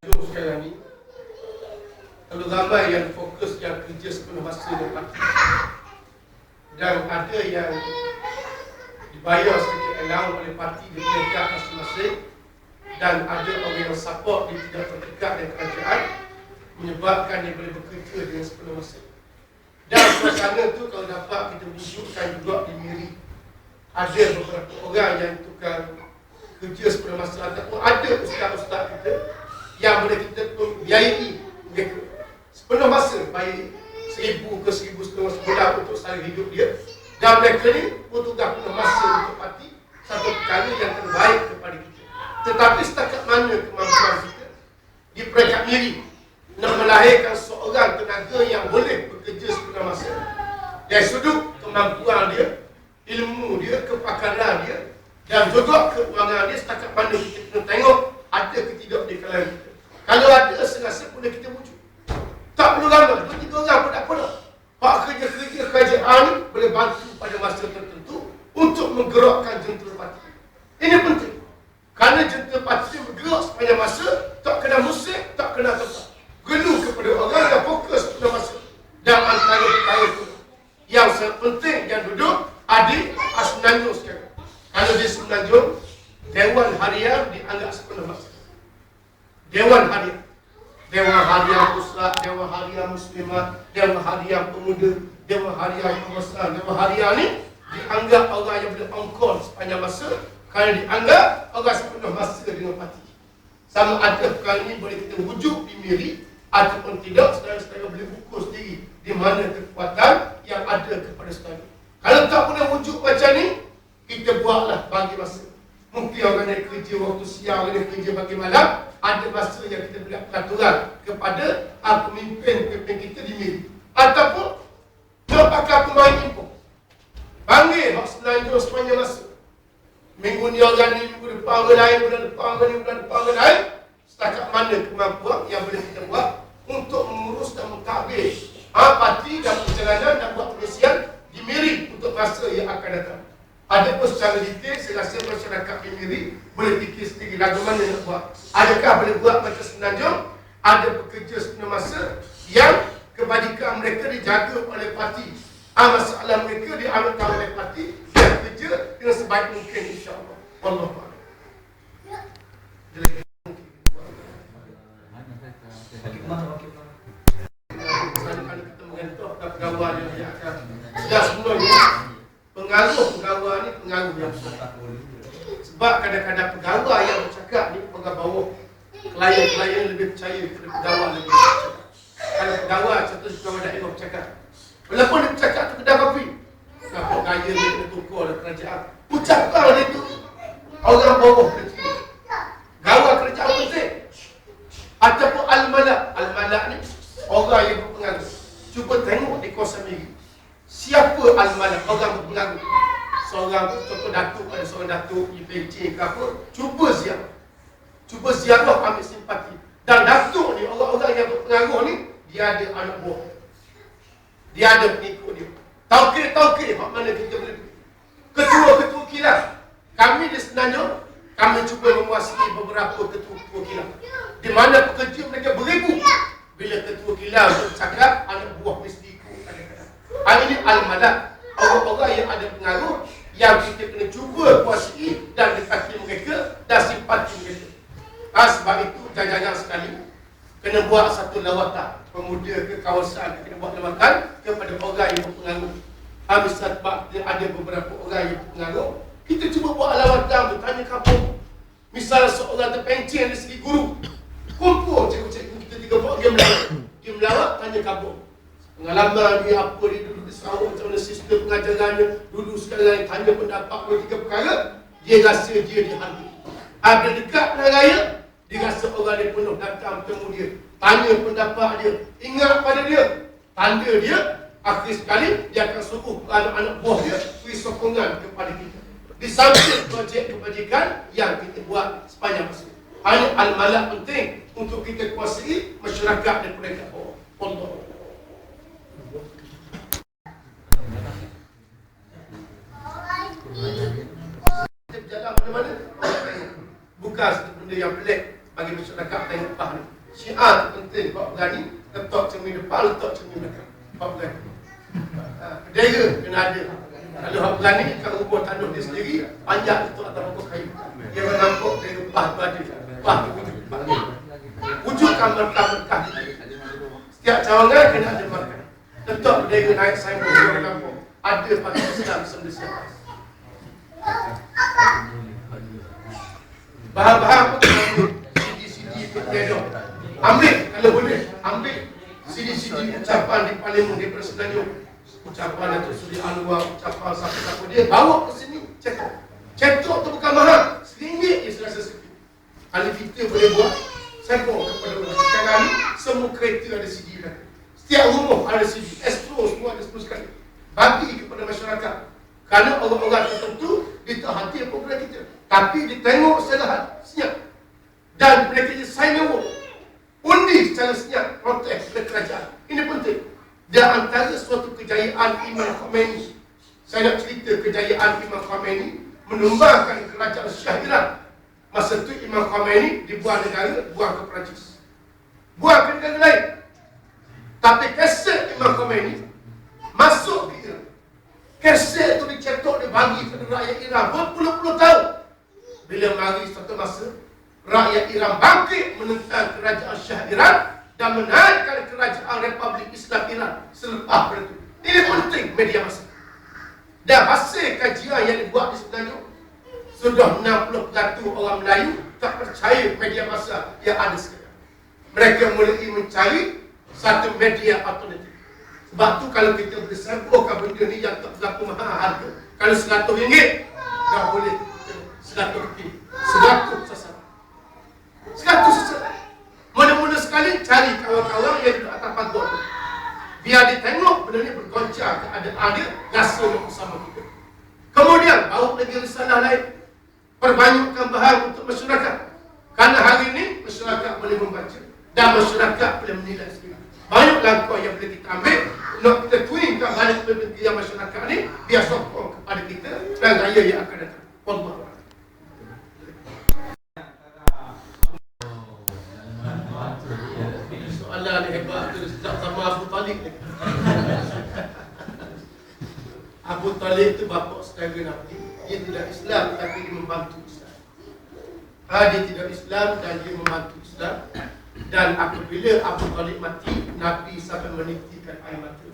Sekarang ni kalau ramai yang fokus yang kerja sepenuh masa dapat, dan ada yang dibayar sedikit allowance oleh parti di peringkat masing-masing, dan ada orang yang support dia tidak terdekat dengan kerajaan, menyebabkan dia boleh bekerja dengan sepenuh masa. Dan suasana tu kalau dapat kita wujudkan juga di Miri, ada beberapa orang yang tukang kerja sepenuh masa, ataupun ada ustaz-ustaz kita yang boleh kita biayai mereka sepenuh masa, baik 1,000 ke 1,500 bulan untuk sara hidup dia, dan mereka ni bertugas penuh masa untuk parti, satu perkara yang terbaik kepada kita. Tetapi setakat mana kemampuan kita di peringkat Miri nak melahirkan seorang tenaga yang boleh bekerja sepenuh masa dari sudut kemampuan dia, ilmu dia, kepakaran dia, dan juga keuangan dia, setakat mana kita kena tengok ada ke tidak di kalangan kita. Kalau ada, serasa boleh kita wujud. Tak perlu ramai, 2-3 orang pun tak apa. Pak kerja-kerja kerajaan ni boleh bantu pada masa tertentu untuk menggerakkan jentera parti. Ini penting. Kerana jentera parti bergerak sepanjang masa, tak kena musik, tak kena tempat. Perlu kepada orang yang fokus pada masa. Dan antara perkara itu yang sangat penting yang duduk adik Semenanjung sekarang. Kalau di Semenanjung, Dewan Harian dianggap sepenuh masa. Dewan Harian, Dewan Harian Pusat, Dewan Harian Muslimat, Dewan Harian Pemuda, Dewan Harian Pembesar. Dewan Harian ni dianggap orang yang boleh ongkol sepanjang masa, kerana dianggap orang sepenuh masa dengan parti. Sama ada perkara ni boleh kita wujud di Miri ataupun tidak, saudara-saudara boleh ukur sendiri di mana kekuatan yang ada kepada saudara. Kalau tak boleh wujud macam ni, kita buatlah bagi masa. Mungkin orang yang kerja waktu siang, orang yang kerja pagi malam, ada masa yang kita buat peraturan kepada pemimpin kita di Miri. Ataupun dia pakai pemain impor, panggil hak Semenanjung sepanjang masa. Minggu ni orang ni, minggu depan orang lain, bulan depan orang ni, bulan depan orang lain. Setakat mana kemampuan yang boleh kita buat untuk mengurus dan mentadbir parti dan perjalanan dan buat pengisian di Miri untuk masa yang akan datang. Ada pun secara detail, saya rasa masyarakat di Miri boleh fikir sendiri lagu mana nak buat. Adakah boleh buat macam Semenanjung, ada pekerja sepenuh masa yang kebajikan mereka dijaga oleh parti, masalah mereka diambil oleh parti, dan kerja dengan sebaik mungkin, insyaAllah. Wallahualam. Kalau kita mengentuk pegawai yang akan sudah sebenarnya pengaruh ni pengaruh yang besar. Sebab kadang-kadang pegawai yang bercakap ni pegawai bawah, klien-klien lebih percaya kepada pegawai lebih bercakap. Kalau pegawai contoh pegawai daerah bercakap, walaupun dia bercakap tu kedai kopi, kenapa gaya dia kena tukar oleh kerajaan, ucapan dia tu orang bawah boleh terima. Gawai kerajaan penting. Ataupun Al-Malak ni orang yang berpengaruh. Cuba tengok di kawasan Miri, siapa Al-Malak, orang berpengaruh. Seorang contoh datuk, ada seorang datuk IPC ke apa, cuba ziarah, ambil simpati. Dan datuk ni, orang-orang yang berpengaruh ni, dia ada anak buah, dia ada pengikut dia. Taukir hak mana kita boleh pergi. Ketua-ketua khilaf kami di Semenanjung, kami cuba menguasai beberapa ketua-ketua khilaf, di mana pekerja mereka beribu. Bila ketua khilaf bercakap, anak buah mesti ikut kadang-kadang. Ini Al-Malak, orang-orang yang ada pengaruh yang kita kena cuba kuasai dan dekati mereka dan simpati mereka. Sebab itu jangan-jangan sekali kena buat satu lawatan pemuda ke kawasan, kena buat lawatan kepada orang yang berpengaruh. Sebab ada beberapa orang yang berpengaruh, kita cuba buat lawatan, bertanya kampung. Misal seorang terpencil dari segi guru, kumpul cikgu-cikgu kita 3-4 dia melawat, tanya kampung. Pengalaman dia apa, dia dulu di Sarawak, macam mana sistem pengajarannya dulu, sekarang tanya pendapat 2-3 perkara, dia rasa dia dihargai. Bila dekat pilihan raya, dia rasa orang dia penuh datang bertemu dia, tanya pendapat dia, ingat pada dia, tanda dia, akhir sekali dia akan suruh anak-anak buah dia beri sokongan kepada kita di samping projek kebajikan yang kita buat sepanjang masa. Ini Al-Malak penting untuk kita kuasai masyarakat dan peringkat bawah. Allah. Kita berjalan mana-mana, bukan satu benda yang pelik. bagi masyarakat tengok pah ni. Syiar tu penting, Pak berani letak cermin depan, letak cermin belakang. Pak berani. Bendera kena ada. Kalau hak berani, kalau ubah tanduh dia sendiri, panjang letak atas pokok kayu. Dia akan nampak bendera pah tu ada. Pah tu wujud. Wujudkan berkah-berkah kita. Setiap cawangan kena ada markah. Letak bendera naik signboard dia akan nampak. Ada parti Islam Malaysia. Bahan-bahan pun kena ambil. CD-CD ikut tiada. Ambil kalau boleh. Ambil CD-CD ucapan di Parlimen di Persenayan. Ucapan Datuk Seri Anwar, ucapan siapa-siapa dia. Bawa ke sini. Cetok. Cetok tu bukan mahal. RM1 je serasa sikit. Kalau kita boleh buat, saya bawa kepada orang. Sekarang ni, semua kereta ada CD dah. Setiap rumah ada CD. Astro semua ada 10 sekali. Bagi kepada masyarakat. Kerana orang-orang tertentu, dia tak hati program kita. Tapi dia tengok secara senyap. Dan mereka dia sign award. Undi secara senyap, protes oleh kerajaan. Ini penting. Dan antara suatu kejayaan Imam Khomeini. Saya nak cerita kejayaan Imam Khomeini menumbangkan kerajaan Shah Iran. Masa tu Imam Khomeini dibuang negara, buang ke Perancis. Buang ke negara lain. Tapi kaset Imam Khomeini masuk ke Iran. Kaset tu dicetak, dibagi kepada rakyat Iran berpuluh-puluh tahun. Bila mari satu masa, rakyat Iran bangkit menentang kerajaan Shah Iran dan menaikkan kerajaan Republik Islam Iran selepas itu. Ini penting media masa. Dan hasil kajian yang dibuat di sebenarnya, sudah 60% orang Melayu tak percaya media masa yang ada sekarang. Mereka mulai mencari satu media alternatif. Sebab tu kalau kita boleh sampurkan benda ni yang tak berlaku mahal harga. Kalau RM100, dah boleh RM100. 100 sasaran. 100 sasaran. Mula-mula sekali cari kawan-kawan yang duduk atas pagar. Biar dia tengok benda ni bergoncang keadaan dia, rasa nak bersama kita. Kemudian bawa lagi risalah lain. Perbanyakkan bahan untuk masyarakat. Kerana hari ini masyarakat boleh membaca dan masyarakat boleh menilai sendiri. Banyak langkah yang boleh kita ambil nak kita twinkan balik kepada masyarakat ni, biar sokong kepada kita dan raya yang akan datang. Wallahu a'lam. Soalan ni hebat tu, sejak sama Abu Talib ni. Abu Talib tu bapa saudara Nabi. Dia tidak Islam tapi dia membantu Islam. Dia tidak Islam dan dia membantu Islam. Dan apabila Abu Talib mati, Nabi sampai menitikkan air mata.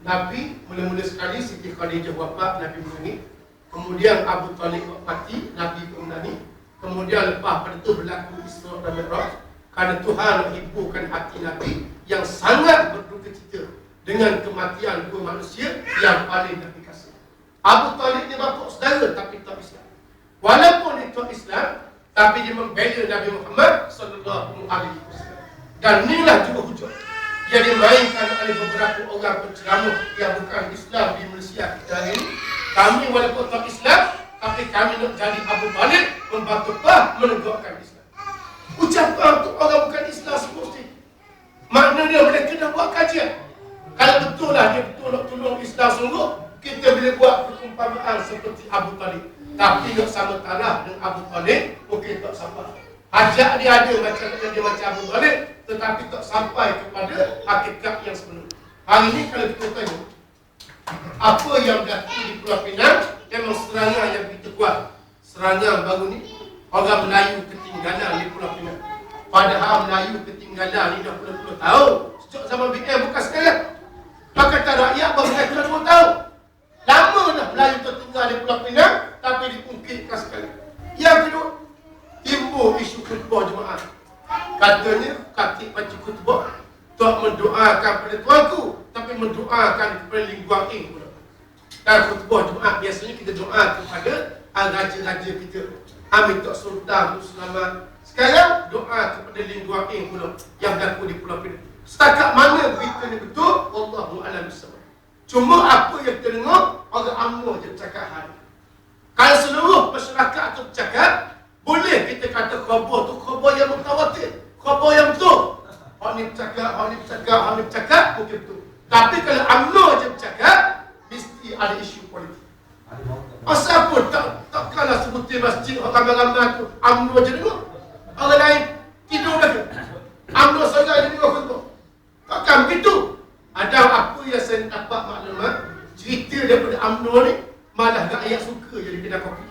Nabi mula-mula sekali Siti Khadijah wafat, Nabi menangis. Kemudian Abu Talib mati, Nabi pun menangis. Kemudian lepas pada itu berlaku Isra dan Mi'raj. Kerana Tuhan menghiburkan hati Nabi yang sangat berduka cita dengan kematian dua manusia yang paling Nabi kasih. Abu Talib ni bapa saudara tapi tak Islam. Walaupun dia tak Islam, tapi dia membela Nabi Muhammad sallallahu alaihi wasallam. Dan inilah juga hujah yang dimainkan oleh beberapa orang penceramah yang bukan Islam di Malaysia kita hari ini. Kami walaupun tak Islam, tapi kami nak jadi Abu Talib membantu menegakkan Islam. Ucapan untuk orang bukan Islam semesti. Maknanya mereka dah buat kajian. Kalau betul lah dia betul nak tolong Islam sungguh, kita boleh buat perumpamaan seperti Abu Talib. Tapi nak sama tanah dengan Abu Talib, mungkin tak sampai. Hajat dia ada macam dia macam Abu Talib, tetapi tak sampai kepada hakikat yang sebenarnya. Hari ini kalau kita tengok, apa yang berlaku di Pulau Pinang, memang serangan yang begitu kuat. Serangan baru ni, orang Melayu ketinggalan di Pulau Pinang. Padahal Melayu ketinggalan ni dah puluh-puluh tahun. Sejak zaman BM bukan sekarang. Pakatan Rakyat baru dah 2 tahun. Lama dah Melayu tertinggal di Pulau Pinang, tapi diungkitkan sekali. Yang kedua, timbul isu khutbah jemaah. Katanya, Khatib baca khutbah tak mendoakan pada tuanku, tapi mendoakan kepada Lee Kuan Yew pula. Dan khutbah jemaah biasanya kita doa kepada raja-raja kita. Amin tak sultan tu selamat. Sekarang doa kepada Lee Kuan Yew pula yang berlaku di Pulau Pinang. Setakat mana berita ni betul, wallahu a'lam bissawab. Cuma apa yang kita dengar, orang UMNO je bercakap hari. Kalau seluruh masyarakat tu bercakap, boleh kita kata khabar tu khabar yang mutawatir, khabar yang betul. Orang ni bercakap, orang ni bercakap, orang ni bercakap, mungkin betul. Tapi kalau UMNO je bercakap, mesti ada isu politik. Asal apa takkanlah sebutin masjid orang ramai-ramai tu UMNO je dengar. Orang lain tidur lagi. UMNO saja yang dua. Takkan begitu. Ada apa yang saya dapat maklumat, cerita daripada UMNO ni, malah rakyat suka jadi kedai kopi.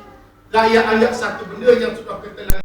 Rakyat anggap satu benda yang sudah ketelan